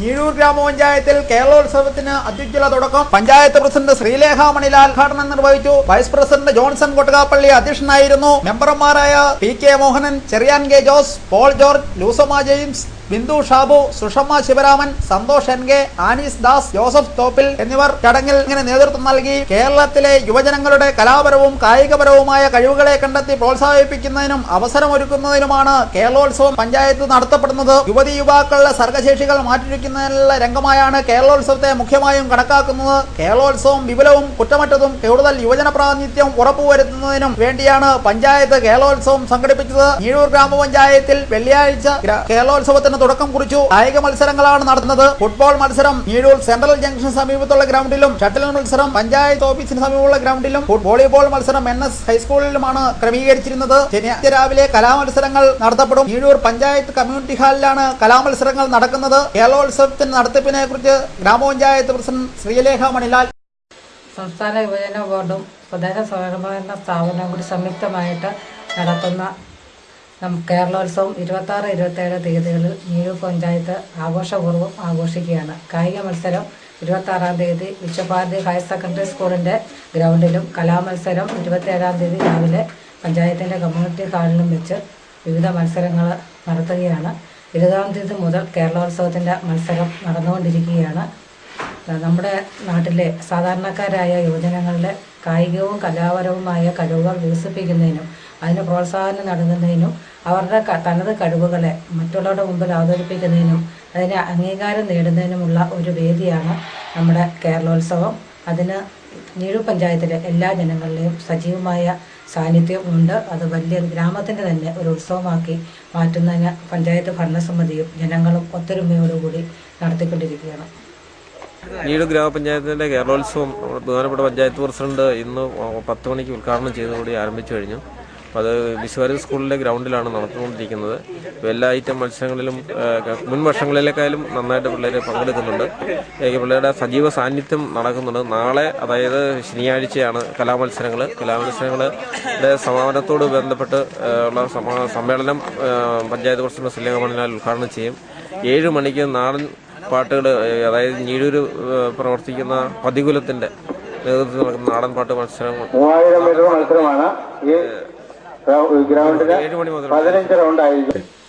ഞീഴൂർ ഗ്രാമപഞ്ചായത്തിൽ കേരളോത്സവത്തിന് അത്യുജ്വല തുടക്കം. പഞ്ചായത്ത് പ്രസിഡന്റ് ശ്രീലേഖ മണിലാൽ ഉദ്ഘാടനം നിർവഹിച്ചു. വൈസ് പ്രസിഡന്റ് ജോൺസൺ കൊട്ടുകാപ്പള്ളി അധ്യക്ഷനായിരുന്നു. മെമ്പർമാരായ P K Mohanan, Cheriyan K Jose, Paul George, Lusamma James, Bindu Shabu, Sushamma Sivaraman, Santhosh N K, Anees Das, Joseph Thoppil എന്നിവർ ചടങ്ങിൽ നേതൃത്വം നൽകി. കേരളത്തിലെ യുവജനങ്ങളുടെ കലാപരവും കായികപരവുമായ കഴിവുകളെ കണ്ടെത്തി പ്രോത്സാഹിപ്പിക്കുന്നതിനും അവസരമൊരുക്കുന്നതിനുമാണ് കേരളോത്സവം പഞ്ചായത്ത് നടത്തപ്പെടുന്നത്. യുവതി യുവാക്കളുടെ സർഗശേഷികൾ മാറ്റിവെക്കുന്നതിനുള്ള രംഗമായാണ് കേരളോത്സവത്തെ മുഖ്യമായും കണക്കാക്കുന്നത്. കേരളോത്സവം വിപുലവും കുറ്റമറ്റതും കൂടുതൽ യുവജന പ്രാതിനിധ്യം ഉറപ്പുവരുത്തുന്നതിനും വേണ്ടിയാണ് പഞ്ചായത്ത് കേരളോത്സവം സംഘടിപ്പിച്ചത്. ഞീഴൂർ ഗ്രാമപഞ്ചായത്തിൽ വെള്ളിയാഴ്ച കേരളോത്സവത്തിന് തുടക്കം കുറിച്ചു. കായിക മത്സരങ്ങളാണ് നടത്തുന്നത്. ഫുട്ബോൾ മത്സരം ഞീഴൂർ സെൻട്രൽ ജംഗ്ഷന് സമീപത്തുള്ള ഗ്രൗണ്ടിലും, ഷട്ടിൽ മത്സരം പഞ്ചായത്ത് ഓഫീസിന് സമീപമുള്ള ഗ്രൗണ്ടിലും, വോളിബോൾ മത്സരം NS ഹൈസ്കൂളിലുമാണ് ക്രമീകരിച്ചിരുന്നത്. ശനിയാഴ്ച രാവിലെ കലാമത്സരങ്ങൾ നടത്തപ്പെടും. ഞീഴൂർ പഞ്ചായത്ത് കമ്മ്യൂണിറ്റി ഹാളിലാണ് കലാമത്സരങ്ങൾ നടക്കുന്നത്. കേരളോത്സവത്തിന്റെ നടത്തിപ്പിനെ കുറിച്ച് ഗ്രാമപഞ്ചായത്ത് പ്രസിഡന്റ് ശ്രീലേഖ മണിലാൽ. സംസ്ഥാന യുവജന ബോർഡും സ്വദേശ സ്വയംഭരണ സ്ഥാപനവും കൂടി സംയുക്തമായിട്ട് നടത്തുന്ന കേരളോത്സവം 26-27 തീയതികളിൽ ഞീഴൂർ പഞ്ചായത്ത് ആഘോഷപൂർവ്വം ആഘോഷിക്കുകയാണ്. കായിക മത്സരം 26-ാം തീയതി വിശ്വഭാരതി ഹയർ സെക്കൻഡറി സ്കൂളിൻ്റെ ഗ്രൗണ്ടിലും, കലാമത്സരം 27-ാം തീയതി രാവിലെ പഞ്ചായത്തിൻ്റെ കമ്മ്യൂണിറ്റി ഹാളിലും വെച്ച് വിവിധ മത്സരങ്ങൾ നടത്തുകയാണ്. 20-ാം തീയതി മുതൽ കേരളോത്സവത്തിൻ്റെ മത്സരം നടന്നുകൊണ്ടിരിക്കുകയാണ്. നമ്മുടെ നാട്ടിലെ സാധാരണക്കാരായ യുവജനങ്ങളുടെ കായികവും കലാപരവുമായ കഴിവുകൾ വികസിപ്പിക്കുന്നതിനും അതിന് പ്രോത്സാഹനം നൽകുന്നതിനും അവരുടെ തനത് കഴിവുകളെ മറ്റുള്ളവരുടെ മുമ്പിൽ അവതരിപ്പിക്കുന്നതിനും അതിന് അംഗീകാരം നേടുന്നതിനുമുള്ള ഒരു വേദിയാണ് നമ്മുടെ കേരളോത്സവം. അതിന് ഞീഴൂർ പഞ്ചായത്തിലെ എല്ലാ ജനങ്ങളുടെയും സജീവമായ സാന്നിധ്യം ഉണ്ട്. അത് വലിയ ഗ്രാമത്തിൻ്റെ തന്നെ ഒരു ഉത്സവമാക്കി മാറ്റുന്നതിന് പഞ്ചായത്ത് ഭരണസമിതിയും ജനങ്ങളും ഒത്തൊരുമയോടുകൂടി നടത്തിക്കൊണ്ടിരിക്കുകയാണ്. ഞീഴൂർ ഗ്രാമപഞ്ചായത്തിൻ്റെ കേരളോത്സവം ബഹുമാനപ്പെട്ട പഞ്ചായത്ത് പ്രസിഡന്റ് ഇന്ന് 10 മണിക്ക് ഉദ്ഘാടനം ചെയ്തതോടെ ആരംഭിച്ചു കഴിഞ്ഞു. അപ്പോൾ അത് വിശ്വഭാരതി സ്കൂളിലെ ഗ്രൗണ്ടിലാണ് നടന്നുകൊണ്ടിരിക്കുന്നത്. എല്ലാ ഐറ്റം മത്സരങ്ങളിലും മുൻ വർഷങ്ങളിലേക്കായാലും നന്നായിട്ട് പിള്ളേർ പങ്കെടുക്കുന്നുണ്ട്. പിള്ളേരുടെ സജീവ സാന്നിധ്യം നടക്കുന്നുണ്ട്. നാളെ, അതായത് ശനിയാഴ്ചയാണ് കലാമത്സരങ്ങളുടെ സമാപനത്തോട് ബന്ധപ്പെട്ട് ഉള്ള സമ്മേളനം പഞ്ചായത്ത് പ്രസിഡന്റ് ശ്രീലേഖ മണിലാൽ ഉദ്ഘാടനം ചെയ്യും. 7 മണിക്ക് നാടൻ പാട്ടുകൾ, അതായത് ഞീഴൂർ പ്രവർത്തിക്കുന്ന പതികുലത്തിന്റെ നേതൃത്വത്തിൽ നടക്കുന്ന നാടൻ പാട്ട് മത്സരങ്ങൾ 3000 മീറ്റർ മത്സരമാണ്. ഈ ഗ്രൗണ്ടിന് 15 റൗണ്ട് ആയിരിക്കും.